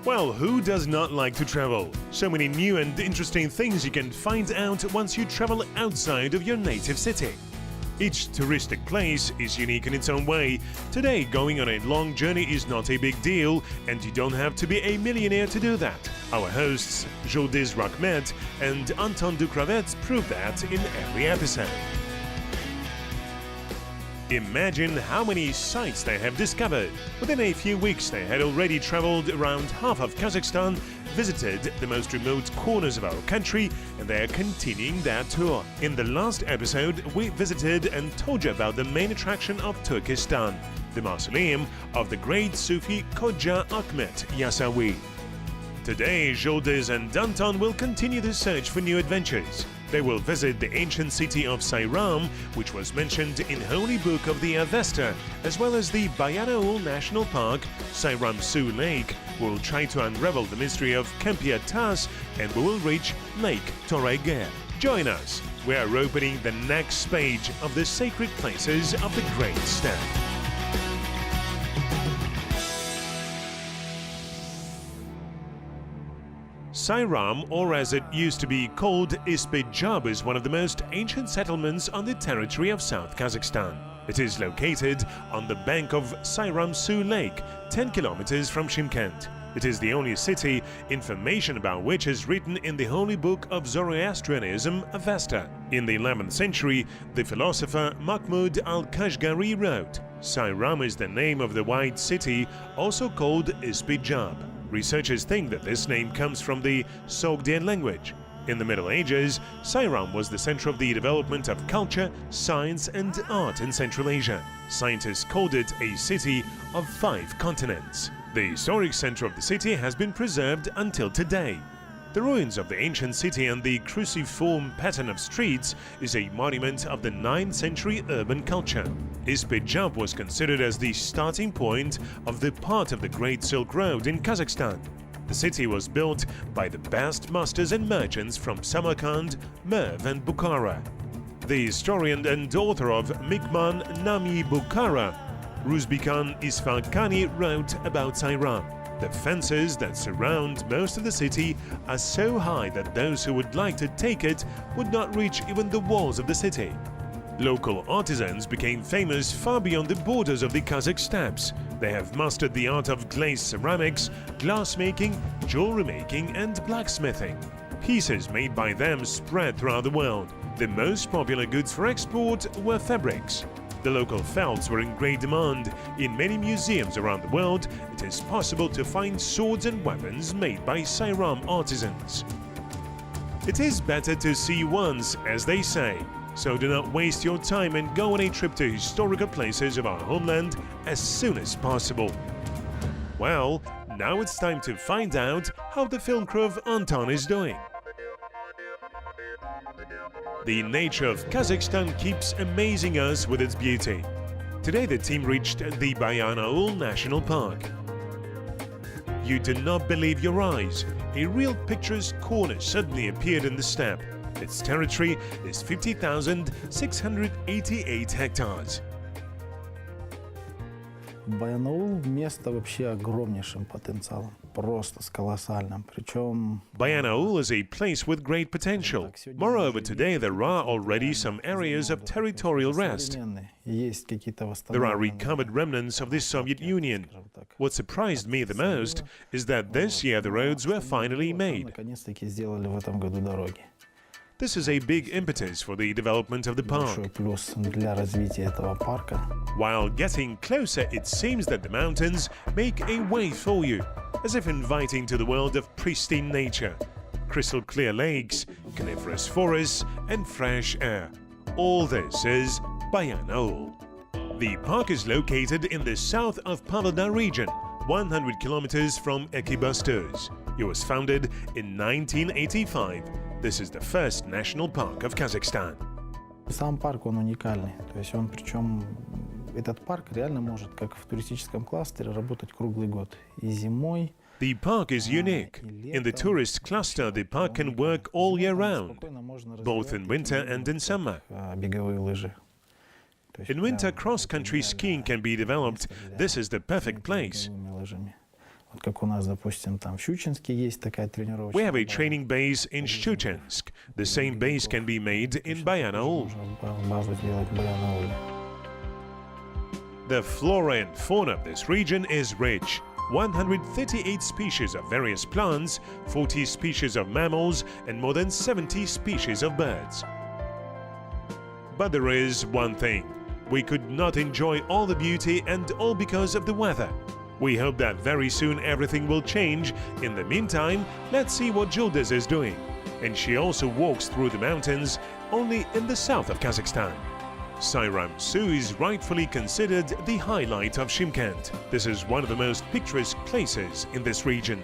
Well, who does not like to travel? So many new and interesting things you can find out once you travel outside of your native city. Each touristic place is unique in its own way. Today, going on a long journey is not a big deal, and you don't have to be a millionaire to do that. Our hosts, Zhuldyz and Anton prove that in every episode. Imagine how many sites they have discovered. Within a few weeks, they had already traveled around half of Kazakhstan, visited the most remote corners of our country, and they are continuing their tour. In the last episode, we visited and told you about the main attraction of Turkestan, the mausoleum of the great Sufi Khoja Ahmed Yasawi. Today, Zhuldyz and Anton will continue the search for new adventures. They will visit the ancient city of Sayram, which was mentioned in Holy Book of the Avesta, as well as the Bayanaul National Park, Sayram Su Lake. We will try to unravel the mystery of compatriots, and we will reach Lake Toreger. Join us. We are opening the next page of the sacred places of the Great Steppe. Sayram, or as it used to be called, Ispijab, is one of the most ancient settlements on the territory of South Kazakhstan. It is located on the bank of Sayram Su Lake, 10 kilometers from Shymkent. It is the only city, information about which is written in the Holy Book of Zoroastrianism, Avesta. In the 11th century, the philosopher Mahmud al-Kashgari wrote, "Sayram is the name of the white city, also called Ispijab." Researchers think that this name comes from the Sogdian language. In the Middle Ages, Sayram was the center of the development of culture, science and art in Central Asia. Scientists called it a city of 5 continents. The historic center of the city has been preserved until today. The ruins of the ancient city and the cruciform pattern of streets is a monument of the 9th century urban culture. Ispijab was considered as the starting point of the part of the Great Silk Road in Kazakhstan. The city was built by the best masters and merchants from Samarkand, Merv and Bukhara. The historian and author of Mikman Nami Bukhara, Ruzbikan Isfaghani, wrote about Sayram. The fences that surround most of the city are so high that those who would like to take it would not reach even the walls of the city. Local artisans became famous far beyond the borders of the Kazakh steppes. They have mastered the art of glazed ceramics, glassmaking, jewelry making and blacksmithing. Pieces made by them spread throughout the world. The most popular goods for export were fabrics. The local felts were in great demand. In many museums around the world, it is possible to find swords and weapons made by Sayram artisans. It is better to see once, as they say, so do not waste your time and go on a trip to historical places of our homeland as soon as possible. Well, now it's time to find out how the film crew of Anton is doing. The nature of Kazakhstan keeps amazing us with its beauty. Today the team reached the Bayanaul National Park. You do not believe your eyes. A real picturesque corner suddenly appeared in the steppe. Its territory is 50,688 hectares. Баянаул место вообще огромнейшим потенциалом, просто с колоссальным. Причем Bayanaul is a place with great potential. Moreover, today there are already some areas of territorial rest. There are recovered remnants of the Soviet Union. What surprised me the most is that this year the roads were finally made. This is a big impetus for the development of the park. While getting closer, it seems that the mountains make a way for you, as if inviting to the world of pristine nature. Crystal clear lakes, coniferous forests and fresh air. All this is Bayanaul. The park is located in the south of Pavlodar region, 100 kilometers from Ekibastuz. It was founded in 1985. This is the first national park of Kazakhstan. Сам парк, он уникальный. То есть он, причем, этот парк реально может, как в туристическом кластере, работать круглый год. И зимой. The park is unique. In the tourist cluster, the park can work all year round, both in winter and in summer. Беговые лыжи. In winter, cross-country skiing can be developed. This is the perfect place. Вот как у нас, допустим, там в Щучинске есть такая тренировочная We have a база. training base in Shchuchensk. The same base can be made in Bayanaul. Можно базу сделать в Баянауле. The flora and fauna of this region is rich. 138 species of various plants, 40 species of mammals, and more than 70 species of birds. But there is one thing. We could not enjoy all the beauty, and all because of the weather. We hope that very soon everything will change. In the meantime, let's see what Zhuldyz is doing. And she also walks through the mountains, only in the south of Kazakhstan. Sayram-Su is rightfully considered the highlight of Shymkent. This is one of the most picturesque places in this region.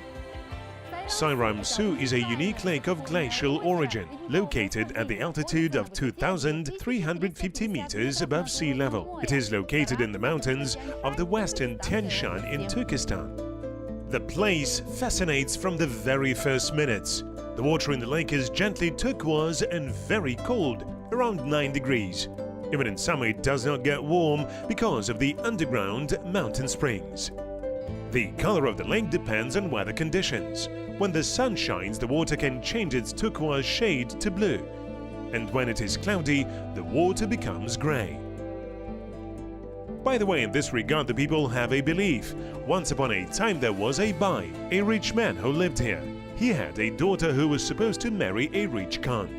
Sayram-Su is a unique lake of glacial origin, located at the altitude of 2,350 meters above sea level. It is located in the mountains of the western Tian Shan in Turkestan. The place fascinates from the very first minutes. The water in the lake is gently turquoise and very cold, around 9 degrees. Even in summer it does not get warm because of the underground mountain springs. The color of the lake depends on weather conditions. When the sun shines, the water can change its turquoise shade to blue. And when it is cloudy, the water becomes grey. By the way, in this regard, the people have a belief. Once upon a time there was a bai, a rich man who lived here. He had a daughter who was supposed to marry a rich Khan.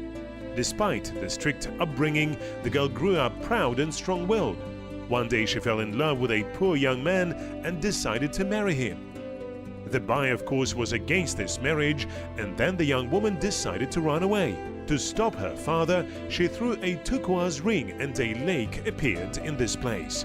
Despite the strict upbringing, the girl grew up proud and strong-willed. One day she fell in love with a poor young man and decided to marry him. The bai, of course, was against this marriage, and then the young woman decided to run away. To stop her father, she threw a turquoise ring and a lake appeared in this place.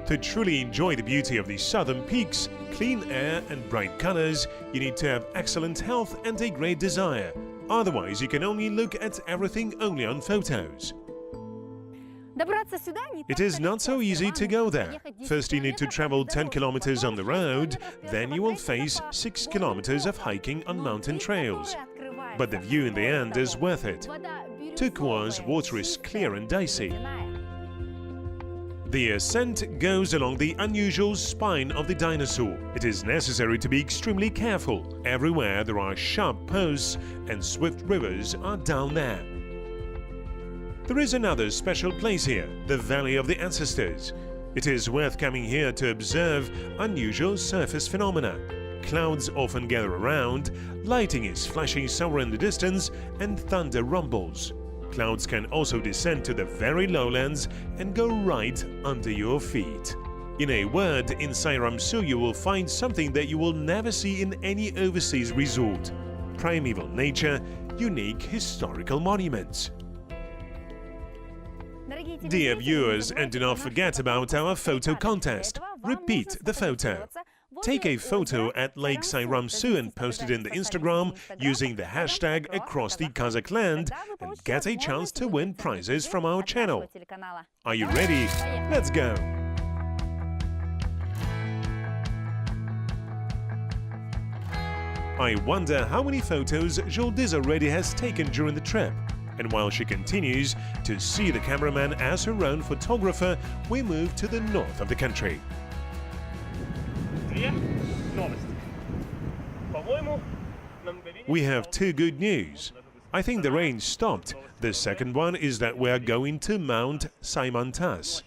To truly enjoy the beauty of the southern peaks, clean air and bright colors, you need to have excellent health and a great desire. Otherwise, you can only look at everything only on photos. It is not so easy to go there. First you need to travel 10 kilometers on the road, then you will face 6 kilometers of hiking on mountain trails. But the view in the end is worth it. Turquoise water is clear and icy. The ascent goes along the unusual spine of the dinosaur. It is necessary to be extremely careful. Everywhere there are sharp posts and swift rivers are down there. There is another special place here, the Valley of the Ancestors. It is worth coming here to observe unusual surface phenomena. Clouds often gather around, lightning is flashing somewhere in the distance, and thunder rumbles. Clouds can also descend to the very lowlands and go right under your feet. In a word, in Sayram-Su you will find something that you will never see in any overseas resort. Primeval nature, unique historical monuments. Dear viewers, and do not forget about our photo contest. Repeat the photo. Take a photo at Lake Sayram-Su and post it in the Instagram using the hashtag acrossthekazakhland and get a chance to win prizes from our channel. Are you ready? Let's go! I wonder how many photos Zhuldyz already has taken during the trip. And while she continues to see the cameraman as her own photographer, we move to the north of the country. We have two good news. I think the rain stopped. The second one is that we are going to Mount Saimantas.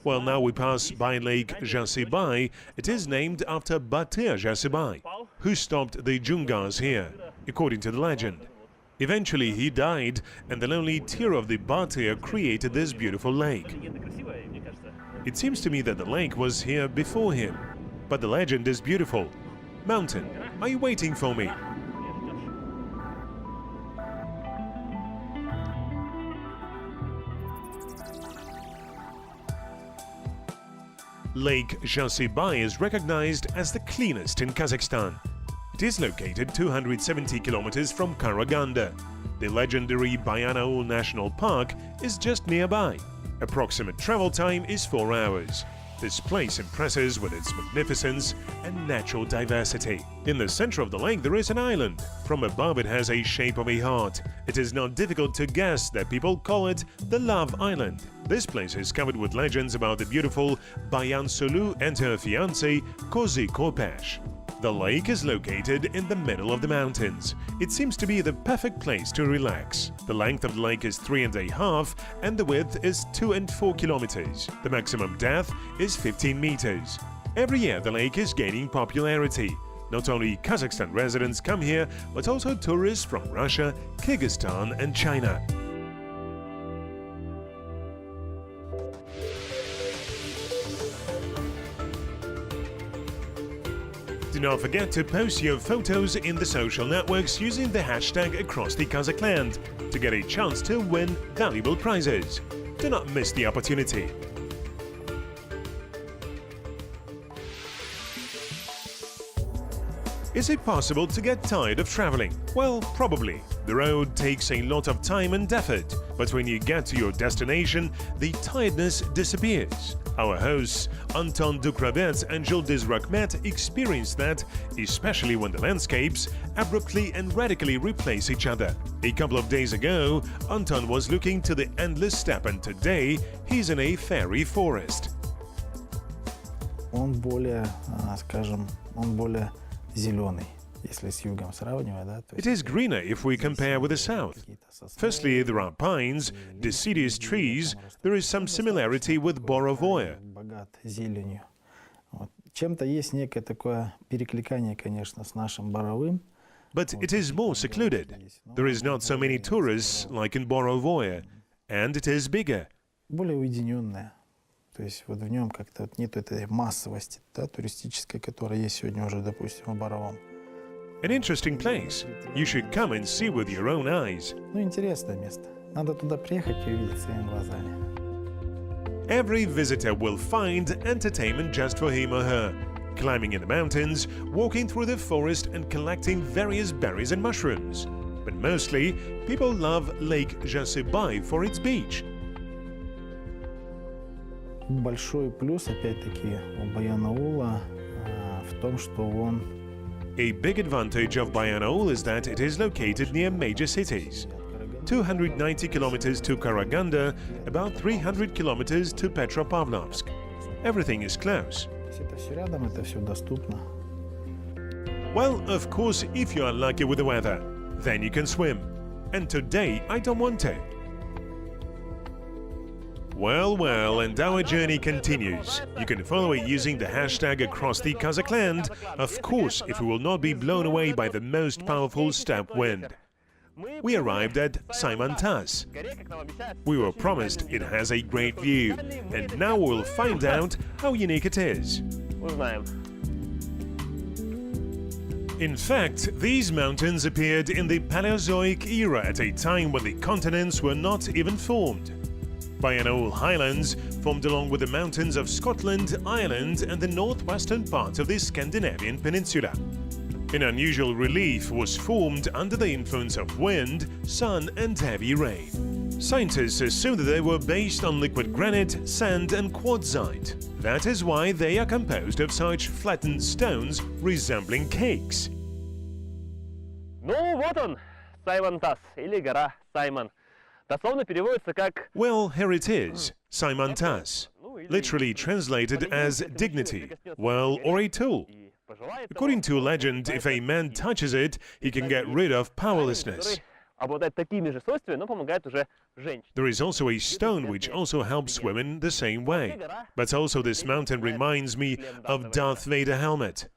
Well, now we pass by Lake Jasibai. It is named after Batyr Jasibai, who stopped the Dzungars here, according to the legend. Eventually he died, and the lonely tear of the Batyr created this beautiful lake. It seems to me that the lake was here before him, but the legend is beautiful. Mountain, are you waiting for me? Lake Jasibai is recognized as the cleanest in Kazakhstan. It is located 270 kilometers from Karaganda. The legendary Bayanaul National Park is just nearby. Approximate travel time is 4 hours. This place impresses with its magnificence and natural diversity. In the center of the lake there is an island. From above it has a shape of a heart. It is not difficult to guess that people call it the Love Island. This place is covered with legends about the beautiful Bayan Sulu and her fiancé Kozy Kopesh. The lake is located in the middle of the mountains. It seems to be the perfect place to relax. The length of the lake is 3.5 and the width is 2.4 kilometers. The maximum depth is 15 meters. Every year the lake is gaining popularity. Not only Kazakhstan residents come here, but also tourists from Russia, Kyrgyzstan and China. Do not forget to post your photos in the social networks using the hashtag acrossthekazakhland to get a chance to win valuable prizes. Do not miss the opportunity. Is it possible to get tired of traveling? Well, probably. The road takes a lot of time and effort, but when you get to your destination, the tiredness disappears. Our hosts, Anton Dukravets and Zhuldyz experienced that, especially when the landscapes abruptly and radically replace each other. A couple of days ago, Anton was looking to the endless steppe, and today he's in a fairy forest. Он более, скажем, он более зеленый, если с югом сравнивать, да? It is greener if we compare with the south. Firstly, there are pines, deciduous trees. There is some similarity with borovoya. Богат зеленью. Чем-то есть некое такое перекликание, конечно, с нашим боровым. But it is more secluded. There is not so many tourists like in Borovoya, and it is bigger. Более уединенное. То есть вот в нем как-то нет этой массовости, да, туристической, которая есть сегодня уже, допустим, в Боровом. An interesting place. You should come and see with your own eyes. Ну, интересное место. Надо туда приехать и увидеть своими глазами. Every visitor will find entertainment just for him or her. Climbing in the mountains, walking through the forest and collecting various berries and mushrooms. But mostly, people love Lake Jasybay for its beach. Большой плюс, опять-таки, у Баянаула в том, что он... A big advantage of Bayanaul is that it is located near major cities. 290 kilometers to Karaganda, about 300 kilometers to Petropavlovsk. Everything is close. Это все рядом, это все доступно. Well, of course, if you are lucky with the weather, then you can swim. And today, I don't want to. Well, and our journey continues. You can follow it using the hashtag acrossthekazakhland, of course, if we will not be blown away by the most powerful steppe wind. We arrived at Saimantas. We were promised it has a great view, and now we'll find out how unique it is. In fact, these mountains appeared in the Paleozoic era at a time when the continents were not even formed. Bayanaul Highlands formed along with the mountains of Scotland, Ireland and the northwestern parts of the Scandinavian peninsula. An unusual relief was formed under the influence of wind, sun and heavy rain. Scientists assumed that they were based on liquid granite, sand and quartzite. That is why they are composed of such flattened stones resembling cakes. Ну вот он, Саймантас, или гора Саймон. Дословно переводится как... Well, here it is, Saimantas, literally translated as dignity, well, or a tool. According to legend, if a man touches it, he can get rid of powerlessness. There is also a stone which also helps women the same way. But also this mountain reminds me of Darth Vader helmet.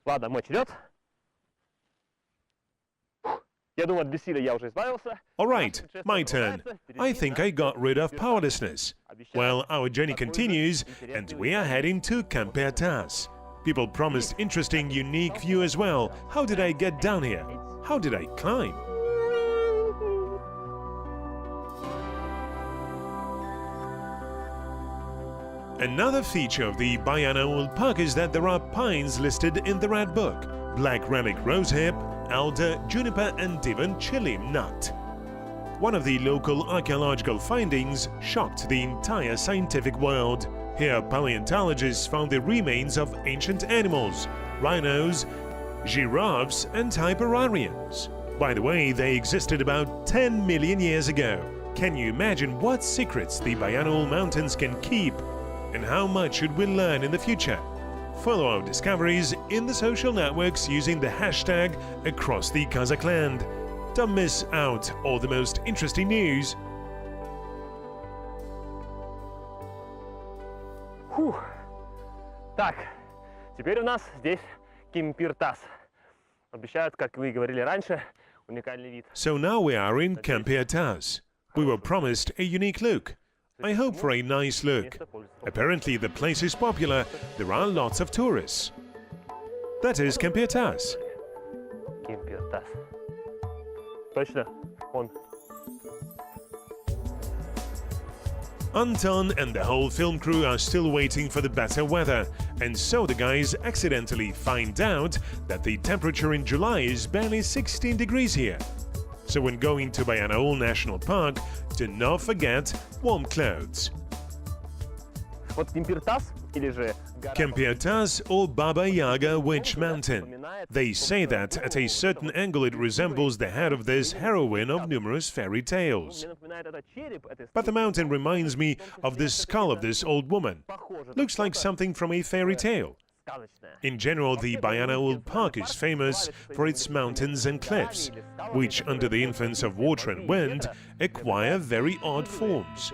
All right, my turn. I think I got rid of powerlessness. Well, our journey continues, and we are heading to compatriots. People promised interesting, unique view as well. How did I get down here? How did I climb? Another feature of the Bayanaul Park is that there are pines listed in the Red Book: black relic rosehip, alder, juniper and even chilim nut. One of the local archaeological findings shocked the entire scientific world. Here, paleontologists found the remains of ancient animals, rhinos, giraffes and hyperarians. By the way, they existed about 10 million years ago. Can you imagine what secrets the Bayanul Mountains can keep? And how much should we learn in the future? Follow our discoveries in the social networks using the hashtag acrossthekazakhland. Don't miss out all the most interesting news. Фух. Так, теперь у нас здесь Кимпиртас. Обещают, как вы и говорили раньше, уникальный вид. So now we are in compatriots. We were promised a unique look. I hope for a nice look. Apparently the place is popular. There are lots of tourists. That is compatriots. Кимпиртас. Точно? Он. Anton and the whole film crew are still waiting for the better weather, and so the guys accidentally find out that the temperature in July is barely 16 degrees here. So when going to Bayanul National Park, do not forget warm clothes. Вот Кимпиртас, или же Compatriots or Baba Yaga Witch Mountain. They say that at a certain angle it resembles the head of this heroine of numerous fairy tales. But the mountain reminds me of the skull of this old woman. Looks like something from a fairy tale. In general, the Bayanul Park is famous for its mountains and cliffs, which, under the influence of water and wind, acquire very odd forms.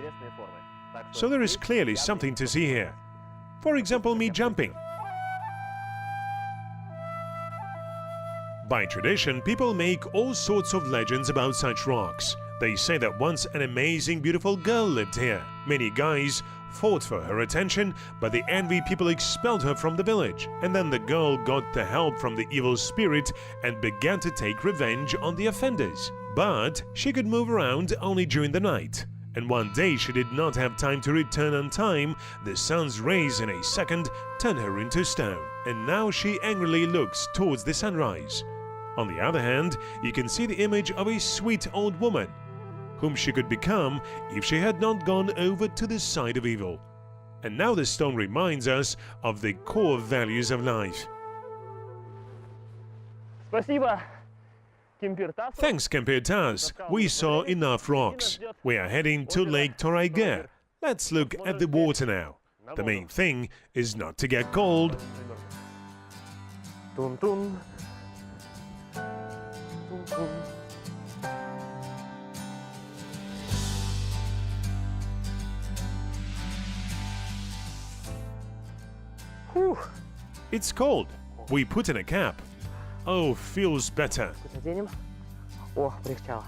So there is clearly something to see here. For example, me jumping. By tradition, people make all sorts of legends about such rocks. They say that once an amazing, beautiful girl lived here. Many guys fought for her attention, but the envy people expelled her from the village. And then the girl got the help from the evil spirit and began to take revenge on the offenders. But she could move around only during the night. And one day she did not have time to return on time. The sun's rays in a second turned her into stone. And now she angrily looks towards the sunrise. On the other hand, you can see the image of a sweet old woman, whom she could become if she had not gone over to the side of evil. And now the stone reminds us of the core values of life. Спасибо, Кимпиртас. Thanks, compatriots. We saw enough rocks. We are heading to Lake Toraiger. Let's look at the water now. The main thing is not to get cold. Тун-тун. Тун-тун. Фух. It's cold. We put in a cap. Oh, feels better. Наденем. О, полегчало.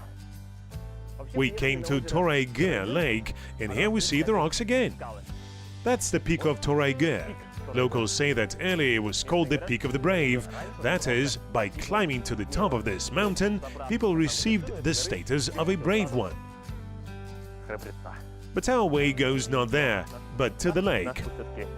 We came to Toraiger Lake, and here we see the rocks again. That's the peak of Toraiger. Locals say that earlier it was called the Peak of the Brave. That is, by climbing to the top of this mountain, people received the status of a brave one. Храбреца. But our way goes not there, but to the lake. Нас тут всё-таки озеро.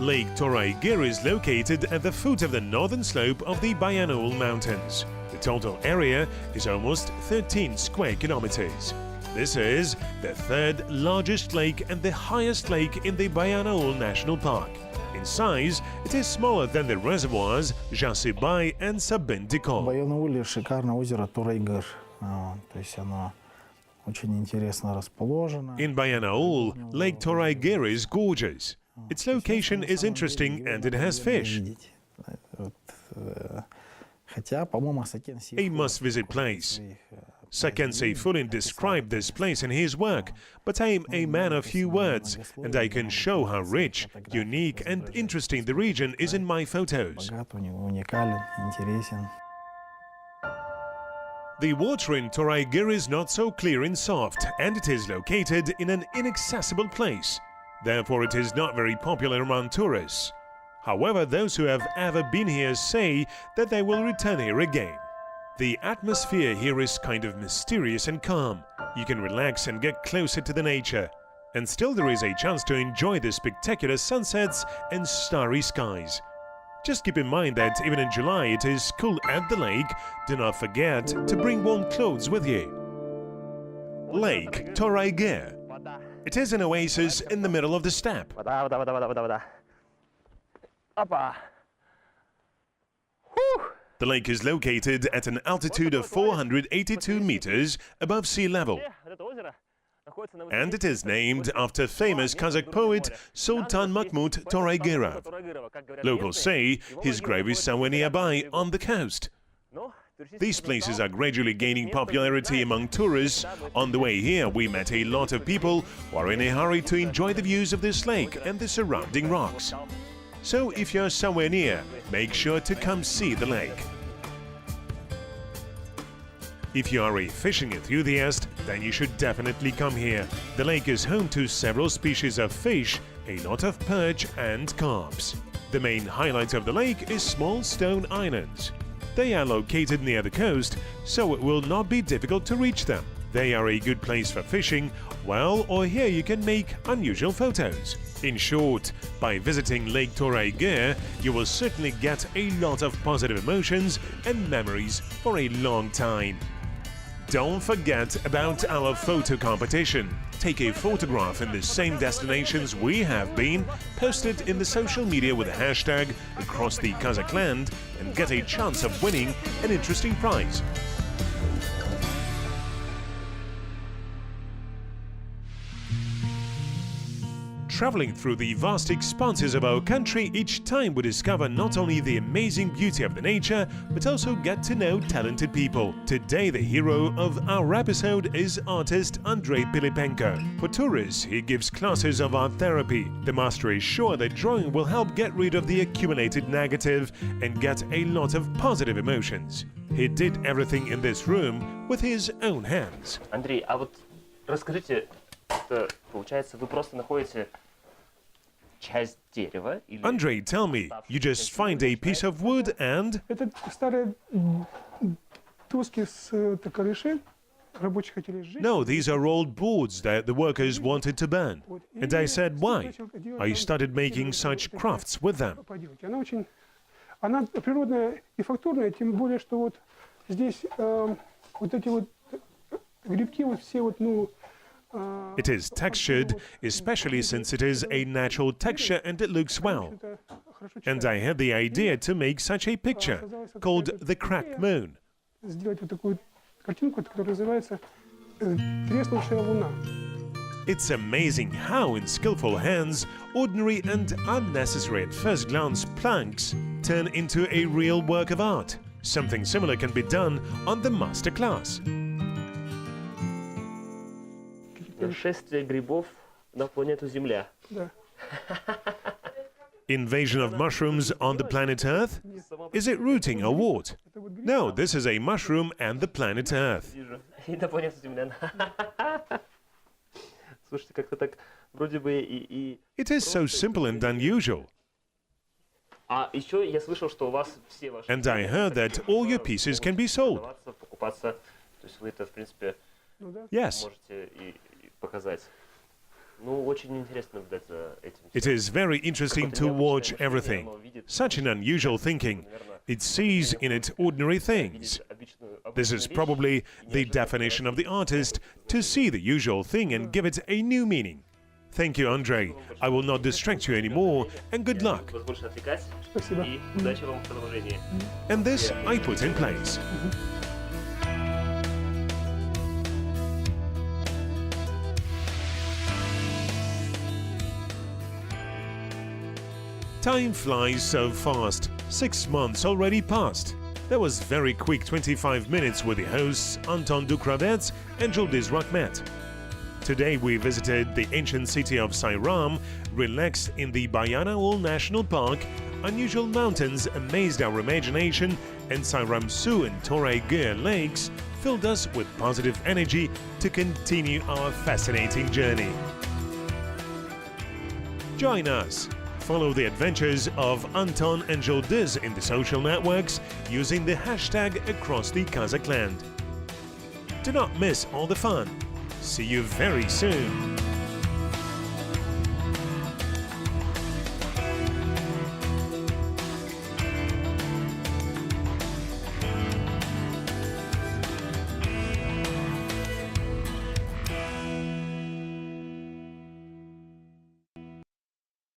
Lake Toraiger is located at the foot of the northern slope of the Bayanul Mountains. The total area is almost 13 square kilometers. This is the third largest lake and the highest lake in the Bayanul National Park. In size, it is smaller than the reservoirs Jasibay and В Sabindikol. Баянауле шикарное озеро Торайгыр. То есть оно очень интересно расположено. In Bayanul, Lake Toraiger is gorgeous. Its location is interesting and it has fish. Видеть. Вот, хотя, по-моему, Сакен A must-visit place. Saken Seyfulin described this place in his work, but I am a man of few words, and I can show how rich, unique and interesting the region is in my photos. богат, уникален, интересен. The water in Toraiger is not so clear and soft, and it is located in an inaccessible place. Therefore, it is not very popular among tourists. However, those who have ever been here say that they will return here again. The atmosphere here is kind of mysterious and calm. You can relax and get closer to the nature. And still there is a chance to enjoy the spectacular sunsets and starry skies. Just keep in mind that even in July it is cool at the lake. Do not forget to bring warm clothes with you. Lake Toraiger. Вода. It is an oasis in the middle of the steppe. Вода, вода, вода, вода, вода, вода. Опа! Whew! The lake is located at an altitude of 482 meters above sea level, Вот это озеро находится на and it is named after famous Kazakh poet Sultan Mahmud Toraygirov. Locals say his grave is somewhere nearby on the coast. These places are gradually gaining popularity among tourists. On the way here, we met a lot of people who are in a hurry to enjoy the views of this lake and the surrounding rocks. So if you're somewhere near, make sure to come see the lake. If you are a fishing enthusiast, then you should definitely come here. The lake is home to several species of fish, a lot of perch and carps. The main highlight of the lake is small stone islands. They are located near the coast, so it will not be difficult to reach them. They are a good place for fishing, well, or here you can make unusual photos. In short, by visiting Lake Toraygir, you will certainly get a lot of positive emotions and memories for a long time. Don't forget about our photo competition. Take a photograph in the same destinations we have been, post it in the social media with the hashtag acrossthekazakhland and get a chance of winning an interesting prize. Traveling through the vast expanses of our country, each time we discover not only the amazing beauty of the nature, but also get to know talented people. Today, the hero of our episode is artist Andrei Pilipenko. For tourists, he gives classes of art therapy. The master is sure that drawing will help get rid of the accumulated negative and get a lot of positive emotions. He did everything in this room with his own hands. Андрей, а вот расскажите, это, получается, вы просто находите часть дерева или... Andrei, tell me, you just find a piece of wood and... Это старые доски с корешей рабочих хотели сжечь. No, these are old boards that the workers wanted to burn. And I said, why? I started making such crafts with them. Она очень, она природная и фактурная, тем более, что вот здесь вот эти вот грибки вот все вот, ну... It is textured, especially since it is a natural texture and it looks well. And I had the idea to make such a picture, called the cracked moon. Сделать вот такую картинку, которая называется «Треснувшая луна». It's amazing how, in skillful hands, ordinary and unnecessary at first glance planks turn into a real work of art. Something similar can be done on the masterclass. Нашествие грибов на планету Земля. Да. Invasion of mushrooms on the planet Earth? Is it rooting or what? No, this is a mushroom and the planet Earth. Вижу. И на планету Земля. Слушайте, как-то так вроде бы и... It is so simple and unusual. А еще я слышал, что у вас все ваши... And I heard that all your pieces can be sold. Покупаться. То есть вы это, в принципе, Yes. можете и показать. Ну, очень интересно наблюдать за этим. It is very interesting to watch everything. Such an unusual thinking. It sees in it ordinary things. This is probably the definition of the artist, to see the usual thing and give it a new meaning. Thank you, Andrei. I will not distract you anymore, and good luck. Вас больше отвлекать. Спасибо. И удачи вам в продолжении. And this I put in place. Time flies so fast. 6 months already passed. That was very quick 25 minutes with the hosts Anton Dukravets and Zhuldyz Today we visited the ancient city of Sayram, relaxed in the Bayana National Park, unusual mountains amazed our imagination, and Sayram Su and Toraygir lakes filled us with positive energy to continue our fascinating journey. Join us. Follow the adventures of Anton and Zhuldyz in the social networks using the hashtag acrossthekazakhland. Do not miss all the fun. See you very soon.